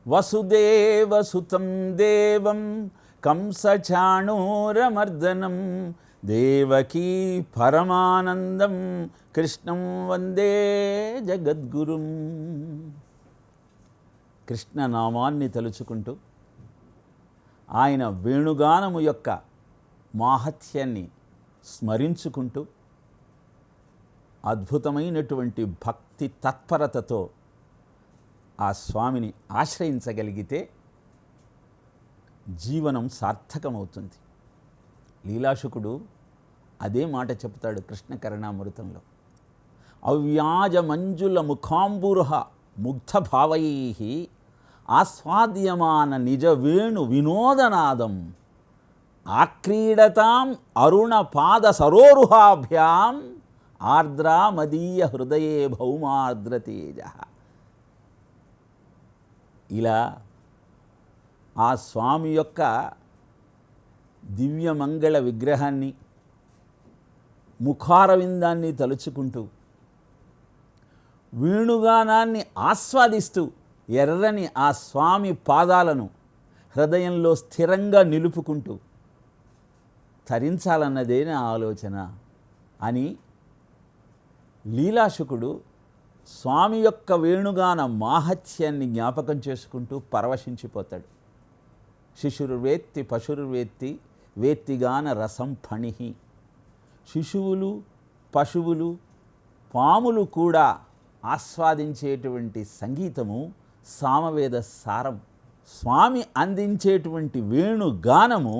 వసుదేవసుతం దేవం కంసచాణూరమర్దనం దేవకీ పరమానందం కృష్ణం వందే జగద్గురుం. కృష్ణనామాన్ని తలుచుకుంటూ ఆయన వేణుగానము యొక్క మాహత్యాన్ని స్మరించుకుంటూ అద్భుతమైనటువంటి భక్తి తత్పరతతో ఆ స్వామిని ఆశ్రయించగలిగితే జీవనం సార్థకమవుతుంది. లీలాశుకుడు అదే మాట చెప్తాడు కృష్ణ కరుణామృతంలో. అవ్యాజ మంజుల ముఖాంబురుహ ముగ్ధభావై ఆస్వాద్యమాన నిజ వేణు వినోదనాదం ఆక్రీడతాం అరుణ పాద సరోరుహాభ్యాం ఆర్ద్రా మదీయ హృదయే భౌమార్ద్రతేజ. ఇలా ఆ స్వామి యొక్క దివ్యమంగళ విగ్రహాన్ని ముఖారవిందాన్ని తలుచుకుంటూ వేణుగానాన్ని ఆస్వాదిస్తూ ఎర్రని ఆ స్వామి పాదాలను హృదయంలో స్థిరంగా నిలుపుకుంటూ తరించాలన్నదే నా ఆలోచన అని లీలాశుకుడు స్వామి యొక్క వేణుగాన మాహత్యాన్ని జ్ఞాపకం చేసుకుంటూ పరవశించిపోతాడు. శిశుర్వేత్తి పశుర్వేత్తి వేత్తిగాన రసం ఫణిహి. శిశువులు, పశువులు, పాములు కూడా ఆస్వాదించేటువంటి సంగీతము సామవేద సారం. స్వామి అందించేటువంటి వేణుగానము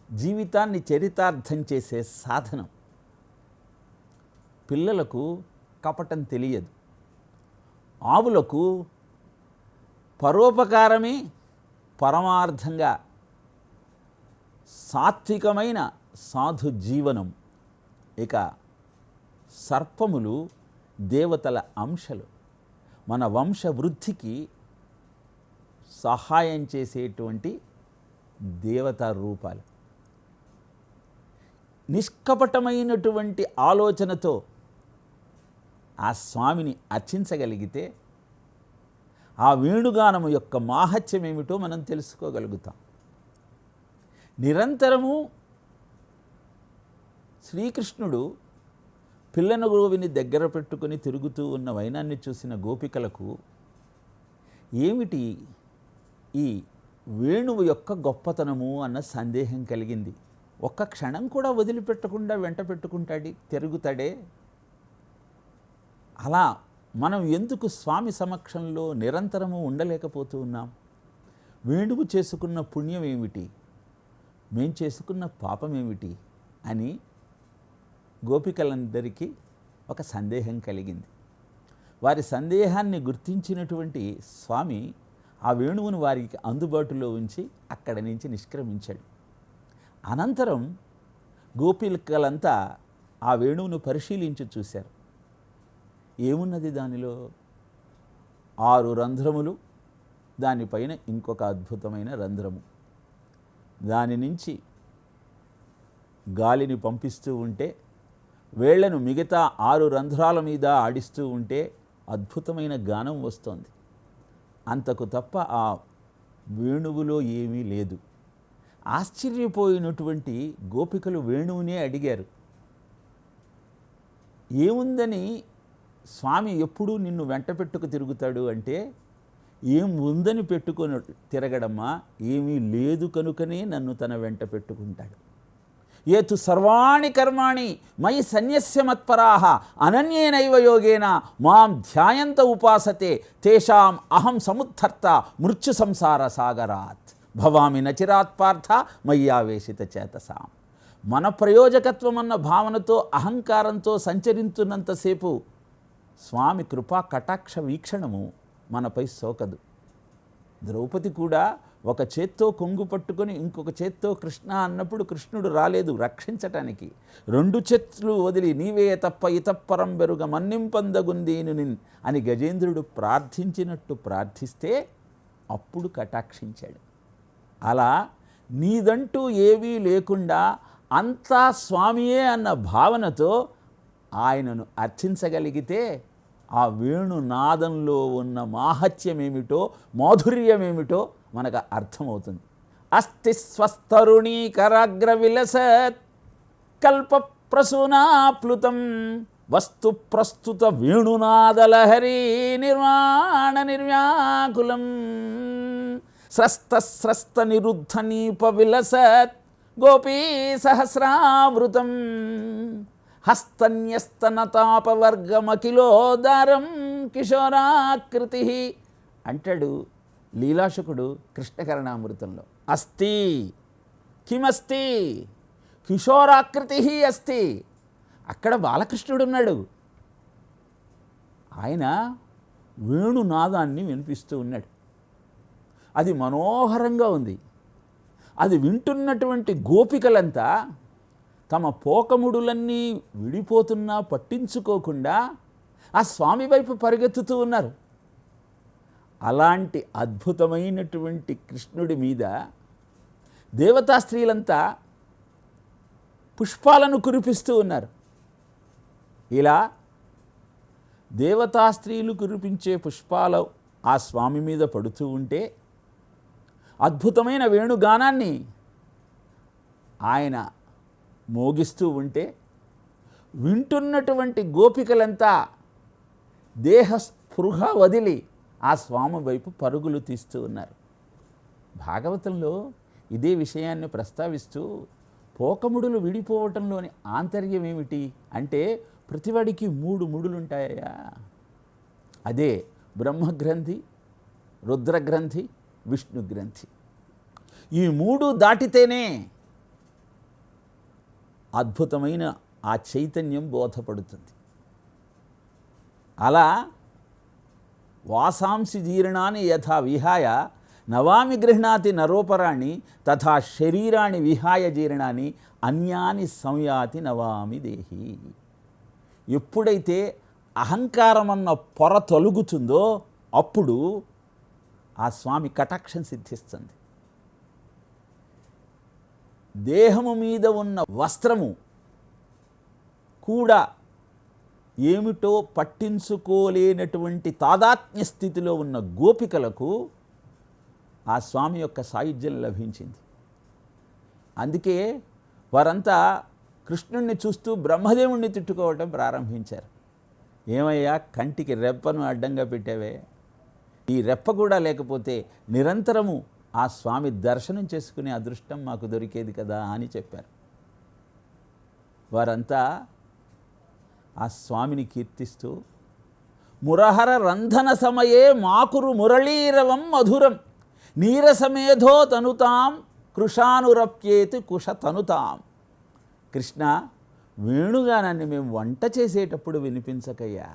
జీవితాన్ని చరితార్థం చేసే సాధనం. పిల్లలకు కపటం తెలియదు, ఆవులకు పరోపకారమే పరమార్థంగా సాత్వికమైన సాధు జీవనం. ఇక సర్పములు దేవతల అంశలు, మన వంశవృద్ధికి సహాయం చేసేటువంటి దేవతా రూపాలు. నిష్కపటమైనటువంటి ఆలోచనతో ఆ స్వామిని అర్చించగలిగితే ఆ వేణుగానము యొక్క మాహత్యం ఏమిటో మనం తెలుసుకోగలుగుతాం. నిరంతరము శ్రీకృష్ణుడు పిల్లన గోవిని దగ్గర పెట్టుకుని తిరుగుతూ ఉన్న వైనాన్ని చూసిన గోపికలకు ఏమిటి ఈ వేణువు యొక్క గొప్పతనము అన్న సందేహం కలిగింది. ఒక్క క్షణం కూడా వదిలిపెట్టకుండా వెంట పెట్టుకుంటాడు, తిరుగుతాడే. అలా మనం ఎందుకు స్వామి సమక్షంలో నిరంతరము ఉండలేకపోతూ ఉన్నాం? వేణువు చేసుకున్న పుణ్యం ఏమిటి, మేం చేసుకున్న పాపం ఏమిటి అని గోపికలందరికీ ఒక సందేహం కలిగింది. వారి సందేహాన్ని గుర్తించినటువంటి స్వామి ఆ వేణువును వారికి అందుబాటులో ఉంచి అక్కడి నుంచి నిష్క్రమించాడు. అనంతరం గోపికలంతా ఆ వేణువును పరిశీలించి చూశారు. ఏమున్నది దానిలో? 6 రంధ్రములు, దానిపైన ఇంకొక అద్భుతమైన రంధ్రము. దాని నుంచి గాలిని పంపిస్తూ ఉంటే, వేళ్లను మిగతా 6 రంధ్రాల మీద ఆడిస్తూ ఉంటే అద్భుతమైన గానం వస్తోంది. అంతకు తప్ప ఆ వేణువులో ఏమీ లేదు. ఆశ్చర్యపోయినటువంటి గోపికలు వేణువునే అడిగారు, ఏముందని స్వామి ఎప్పుడూ నిన్ను వెంట పెట్టుకు తిరుగుతాడు అంటే, ఏం ఉందని పెట్టుకొని తిరగడమ్మా, ఏమీ లేదు కనుకనే నన్ను తన వెంట పెట్టుకుంటాడు. ఏతు సర్వాణి కర్మాణి మయి సన్యస్య మత్పరాః అనన్యేనైవ యోగేన మాం ధ్యాయంత ఉపాసతే తేషాం అహం సముద్ధర్త మృత్యు సంసార సాగరాత్ భవామి నచిరాత్ పార్థ మయ్యావేశిత చేతసాం. మన ప్రయోజకత్వం అన్న భావనతో అహంకారంతో సంచరించున్నంతసేపు స్వామి కృపా కటాక్ష వీక్షణము మనపై సోకదు. ద్రౌపది కూడా ఒక చేత్తో కొంగు పట్టుకొని ఇంకొక చేత్తో కృష్ణ అన్నప్పుడు కృష్ణుడు రాలేదు రక్షించటానికి. 2 చేతులు వదిలి నీవే తప్ప ఇతప్పరం బెరుగ మన్నింపందగుందీను అని గజేంద్రుడు ప్రార్థించినట్టు ప్రార్థిస్తే అప్పుడు కటాక్షించాడు. అలా నీదంటూ ఏవీ లేకుండా అంతా స్వామియే అన్న భావనతో ఆయనను అర్చించగలిగితే ఆ వేణునాదంలో ఉన్న మాహత్యమేమిటో మాధుర్యమేమిటో మనకు అర్థమవుతుంది. అస్థి స్వస్తరుణీకరాగ్ర విలసత్ కల్ప ప్రసూనాప్లుతం వస్తు ప్రస్తుత వేణునాదలహరి నిర్వాణ నిర్వ్యాకులం స్రస్త నిరుద్ధ నీప విలసత్ గోపీ సహస్రావృతం హస్తన్యస్తనతాపవర్గమఖిలోదారం కిశోరాకృతి అంటాడు లీలాశకుడు కృష్ణకరణామృతంలో. అస్తి కిమస్తి కిశోరాకృతి అస్తి. అక్కడ బాలకృష్ణుడున్నాడు. ఆయన వేణునాదాన్ని వినిపిస్తూ ఉన్నాడు. అది మనోహరంగా ఉంది. అది వింటున్నటువంటి గోపికలంతా తమ పోకముడులన్నీ విడిపోతున్నా పట్టించుకోకుండా ఆ స్వామి వైపు పరిగెత్తుతూ ఉన్నారు. అలాంటి అద్భుతమైనటువంటి కృష్ణుడి మీద దేవతా స్త్రీలంతా పుష్పాలను కురిపిస్తూ ఉన్నారు. ఇలా దేవతా స్త్రీలు కురిపించే పుష్పాలు ఆ స్వామి మీద పడుతూ ఉంటే అద్భుతమైన వేణుగానాన్ని ఆయన మోగిస్తూ ఉంటే వింటున్నటువంటి గోపికలంతా దేహస్పృహ వదిలి ఆ స్వామి వైపు పరుగులు తీస్తూ ఉన్నారు. భాగవతంలో ఇదే విషయాన్ని ప్రస్తావిస్తూ పోకముడులు విడిపోవటంలోని ఆంతర్యం ఏమిటి అంటే ప్రతివాడికి 3 ముడులుంటాయా. అదే బ్రహ్మగ్రంథి, రుద్రగ్రంథి, విష్ణుగ్రంథి. ఈ 3 దాటితేనే అద్భుతమైన ఆ చైతన్యం బోధపడుతుంది. అలా వాసాంసి జీర్ణాన్ని యథా విహాయ నవామి గృహ్ణాతి నరోపరాణి తథా శరీరాన్ని విహాయ జీర్ణాన్ని అన్యాని సంయాతి నవామి దేహి. ఎప్పుడైతే అహంకారం అన్న పొర తొలుగుతుందో అప్పుడు ఆ స్వామి కటాక్షం సిద్ధిస్తుంది. దేహము మీద ఉన్న వస్త్రము కూడా ఏమిటో పట్టించుకోలేనటువంటి తాదాత్మ్య స్థితిలో ఉన్న గోపికలకు ఆ స్వామి యొక్క సాయుధ్యం లభించింది. అందుకే వారంతా కృష్ణుణ్ణి చూస్తూ బ్రహ్మదేవుణ్ణి తిట్టుకోవటం ప్రారంభించారు. ఏమయ్యా కంటికి రెప్పను అడ్డంగా పెట్టావే, ఈ రెప్ప కూడా లేకపోతే నిరంతరము ఆ స్వామి దర్శనం చేసుకునే అదృష్టం మాకు దొరికేది కదా అని చెప్పారు. వారంతా ఆ స్వామిని కీర్తిస్తూ మురహర రంధన సమయే మాకురు మురళీరవం మధురం నీరసమేధో తనుతాం కృషానురప్యేతి కుష తనుతాం. కృష్ణ, వేణుగానాన్ని మేము వంట చేసేటప్పుడు వినిపించకయ్యా.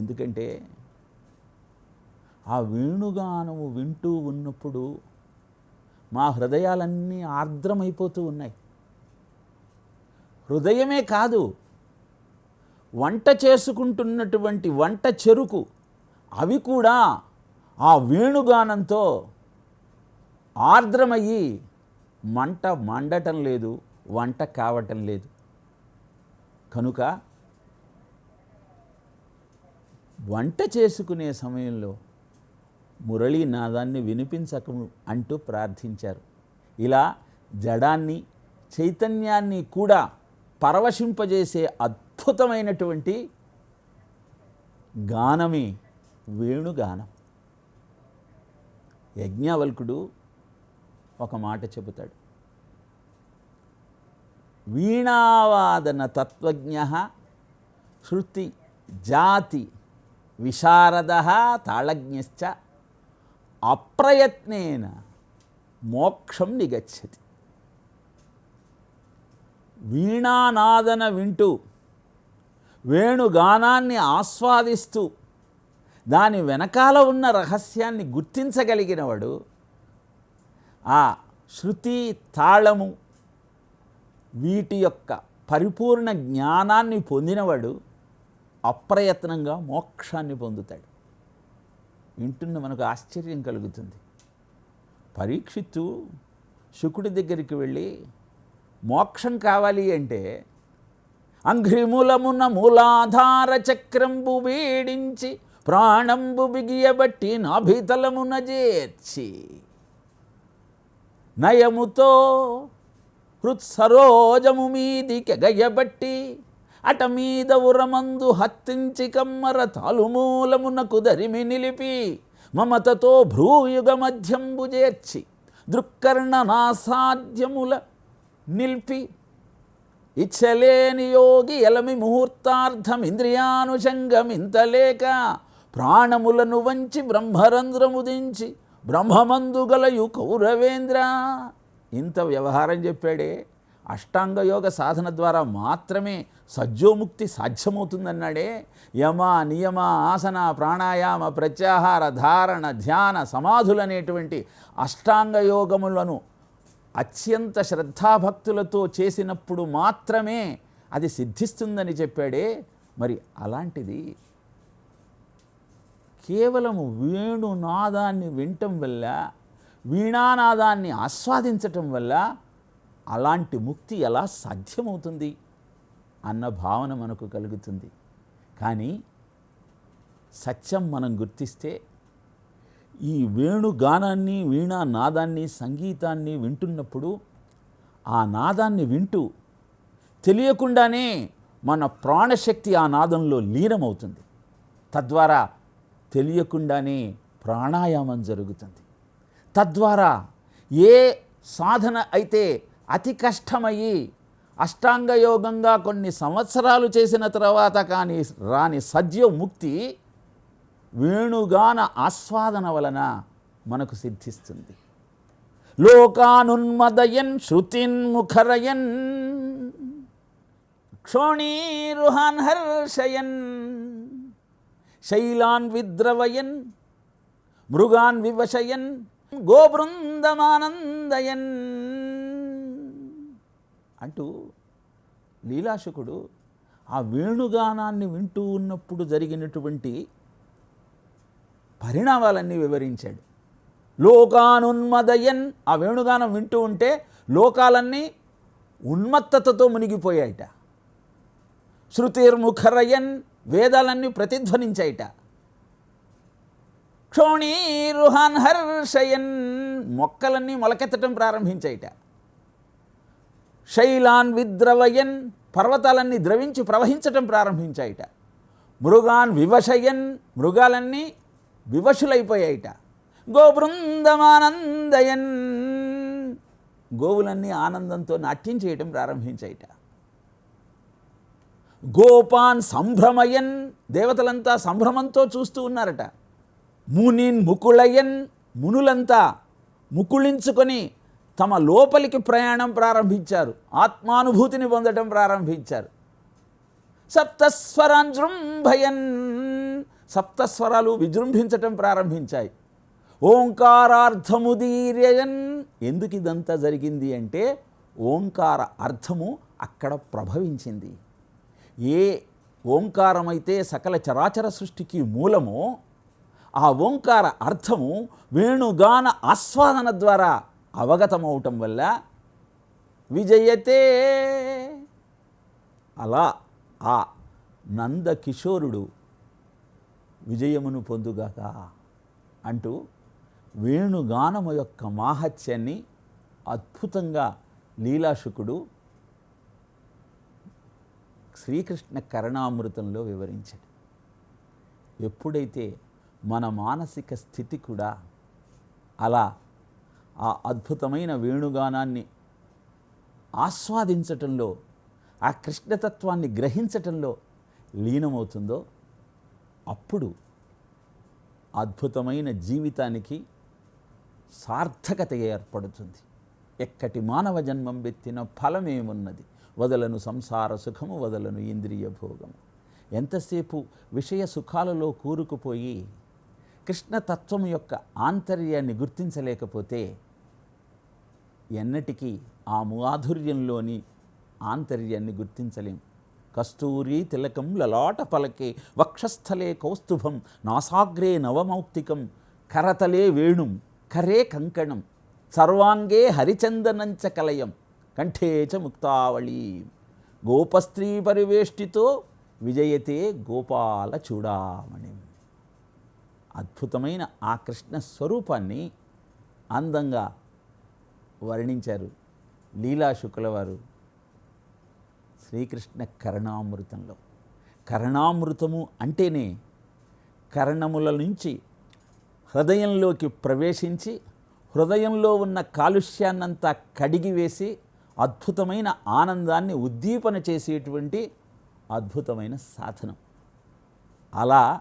ఎందుకంటే ఆ వేణుగానము వింటూ ఉన్నప్పుడు మా హృదయాలన్నీ ఆర్ద్రమైపోతూ ఉన్నాయి. హృదయమే కాదు, వంట చేసుకుంటున్నటువంటి వంట చెరుకు అవి కూడా ఆ వేణుగానంతో ఆర్ద్రమయ్యి మంట మండటం లేదు, వంట కావటం లేదు. కనుక వంట చేసుకునే సమయంలో మురళీనాదాన్ని వినిపించకము అంటూ ప్రార్థించారు. ఇలా జడాన్ని చైతన్యాన్ని కూడా పరవశింపజేసే అద్భుతమైనటువంటి గానమే వేణుగానం. యజ్ఞవల్కుడు ఒక మాట చెబుతాడు. వీణావాదన తత్వజ్ఞ శృతి జాతి విశారద తాళజ్ఞశ్చ అప్రయత్నేన మోక్షం నిగచ్చతి. వీణానాదన వింటూ వేణుగానాన్ని ఆస్వాదిస్తూ దాని వెనకాల ఉన్న రహస్యాన్ని గుర్తించగలిగినవాడు ఆ శృతి తాళము వీటి యొక్క పరిపూర్ణ జ్ఞానాన్ని పొందినవాడు అప్రయత్నంగా మోక్షాన్ని పొందుతాడు. వింటున్న మనకు ఆశ్చర్యం కలుగుతుంది. పరీక్షిత్తు శుకుడి దగ్గరికి వెళ్ళి మోక్షం కావాలి అంటే అంఘ్రిమూలమున మూలాధార చక్రంబు వీడించి ప్రాణంబు బిగియబట్టి నాభితలమున చేర్చి నయముతో హృత్సరోజము మీదికెగయబట్టి అట మీద ఉరమందు హత్తించి కమ్మర తాలుమూలమునకు దరిమి నిలిపి మమతతో భ్రూయుగ మధ్యంబు చేర్చి దృక్కర్ణ నాసాధ్యముల నిల్పి ఇచ్చలేని యోగి ఎలమి ముహూర్తార్థమింద్రియానుషంగమింతలేక ప్రాణములను వంచి బ్రహ్మరంధ్రముదించి బ్రహ్మమందుగలయు కౌరవేంద్ర. ఇంత వ్యవహారం చెప్పాడే. అష్టాంగయోగ సాధన ద్వారా మాత్రమే సజ్జోముక్తి సాధ్యమవుతుందన్నాడే. యమ నియమ ఆసన ప్రాణాయామ ప్రత్యాహార ధారణ ధ్యాన సమాధులనేటువంటి అష్టాంగయోగములను అత్యంత శ్రద్ధాభక్తులతో చేసినప్పుడు మాత్రమే అది సిద్ధిస్తుందని చెప్పాడే. మరి అలాంటిది కేవలము వేణునాదాన్ని వినటం వల్ల, వీణానాదాన్ని ఆస్వాదించటం వల్ల అలాంటి ముక్తి ఎలా సాధ్యమవుతుంది అన్న భావన మనకు కలుగుతుంది. కానీ సత్యం మనం గుర్తిస్తే ఈ వేణుగానాన్ని వీణానాదాన్ని సంగీతాన్ని వింటున్నప్పుడు ఆ నాదాన్ని వింటూ తెలియకుండానే మన ప్రాణశక్తి ఆ నాదంలో లీనమవుతుంది. తద్వారా తెలియకుండానే ప్రాణాయామం జరుగుతుంది. తద్వారా ఏ సాధన అయితే అతి కష్టమయ్యి అష్టాంగయోగంగా కొన్ని సంవత్సరాలు చేసిన తర్వాత కానీ రాని సద్యోముక్తి వేణుగాన ఆస్వాదన వలన మనకు సిద్ధిస్తుంది. లోకానున్మదయన్ శృతిన్ముఖరయన్ క్షోణీరుహాన్ హర్షయన్ శైలాన్ విద్రవయన్ మృగాన్ వివశయన్ గోబృందమానందయన్ అంటూ లీలాశుకుడు ఆ వేణుగానాన్ని వింటూ ఉన్నప్పుడు జరిగినటువంటి పరిణామాలన్నీ వివరించాడు. లోకానున్మదయన్, ఆ వేణుగానం వింటూ ఉంటే లోకాలన్నీ ఉన్మత్తతతో మునిగిపోయాయిట. శృతిర్ముఖరయన్, వేదాలన్నీ ప్రతిధ్వనించాయిట. క్షోణీరుహాన్ హర్షయన్, మొక్కలన్నీ మొలకెత్తటం ప్రారంభించాయిట. శైలాన్ విద్రవయన్, పర్వతాలన్నీ ద్రవించి ప్రవహించటం ప్రారంభించాయిట. మృగాన్ వివశయన్, మృగాలన్నీ వివశులైపోయాయిట. గోబృందమానందయన్, గోవులన్నీ ఆనందంతో నాట్యం చేయటం ప్రారంభించాయిట. గోపాన్ సంభ్రమయన్, దేవతలంతా సంభ్రమంతో చూస్తూ ఉన్నారట. మునిన్ ముకుళయన్, మునులంతా ముకుళించుకొని తమ లోపలికి ప్రయాణం ప్రారంభించారు, ఆత్మానుభూతిని పొందడం ప్రారంభించారు. సప్తస్వరాన్ జృంభయన్, సప్తస్వరాలు విజృంభించటం ప్రారంభించాయి. ఓంకారార్థముదీర్యయన్, ఎందుకు ఇదంతా జరిగింది అంటే ఓంకార అర్థము అక్కడ ప్రభవించింది. ఏ ఓంకారమైతే సకల చరాచర సృష్టికి మూలమో ఆ ఓంకార అర్థము వేణుగాన ఆస్వాదన ద్వారా అవగతమవటం వల్ల విజయతే, అలా ఆ నందకిషోరుడు విజయమును పొందుగాక అంటూ వేణుగానము యొక్క మాహత్యాన్ని అద్భుతంగా లీలాశుకుడు శ్రీకృష్ణ కరుణామృతంలో వివరించాడు. ఎప్పుడైతే మన మానసిక స్థితి కూడా అలా ఆ అద్భుతమైన వేణుగానాన్ని ఆస్వాదించటంలో, ఆ కృష్ణతత్వాన్ని గ్రహించటంలో లీనమవుతుందో అప్పుడు అద్భుతమైన జీవితానికి సార్థకత ఏర్పడుతుంది. ఎక్కటి మానవ జన్మం వెత్తిన ఫలమేమున్నది, వదలను సంసార సుఖము వదలను ఇంద్రియ భోగము. ఎంతసేపు విషయ సుఖాలలో కూరుకుపోయి కృష్ణతత్వం యొక్క ఆంతర్యాన్ని గుర్తించలేకపోతే ఎన్నటికీ ఆ మాధుర్యంలోని ఆంతర్యాన్ని గుర్తించలేం. కస్తూరి తిలకం లలాట పలకే వక్షస్థలే కౌస్తుభం నాసాగ్రే నవమౌక్తికం కరతలే వేణుం కరే కంకణం సర్వాంగే హరిచందనంచ కలయం కంఠే చ ముక్తావళి గోపస్త్రీ పరివేష్టితో విజయతే గోపాల చూడామణి. అద్భుతమైన ఆ కృష్ణ స్వరూపాన్ని అందంగా వర్ణించారు లీలా శుక్ల వారు శ్రీకృష్ణ కరుణామృతంలో. కరుణామృతము అంటేనే కర్ణముల నుంచి హృదయంలోకి ప్రవేశించి హృదయంలో ఉన్న కాలుష్యాన్నంతా కడిగివేసి అద్భుతమైన ఆనందాన్ని ఉద్దీపన చేసేటువంటి అద్భుతమైన సాధనం. అలా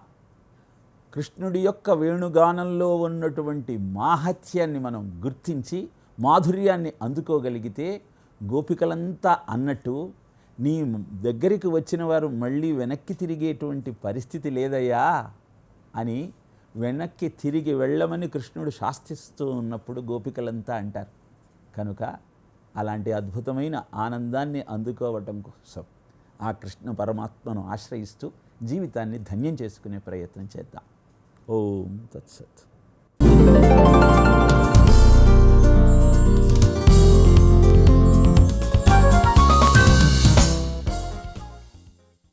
కృష్ణుడి యొక్క వేణుగానంలో ఉన్నటువంటి మాహత్యాన్ని మనం గుర్తించి మాధుర్యాన్ని అందుకోగలిగితే గోపికలంతా అన్నట్టు నీ దగ్గరికి వచ్చిన వారు మళ్ళీ వెనక్కి తిరిగేటువంటి పరిస్థితి లేదయ్యా అని వెనక్కి తిరిగి వెళ్ళమని కృష్ణుడు శాస్తిస్తూ ఉన్నప్పుడు గోపికలంతా అంటారు. కనుక అలాంటి అద్భుతమైన ఆనందాన్ని అందుకోవటం కోసం ఆ కృష్ణ పరమాత్మను ఆశ్రయిస్తూ జీవితాన్ని ధన్యం చేసుకునే ప్రయత్నం చేద్దాం. ఓం తత్సత్.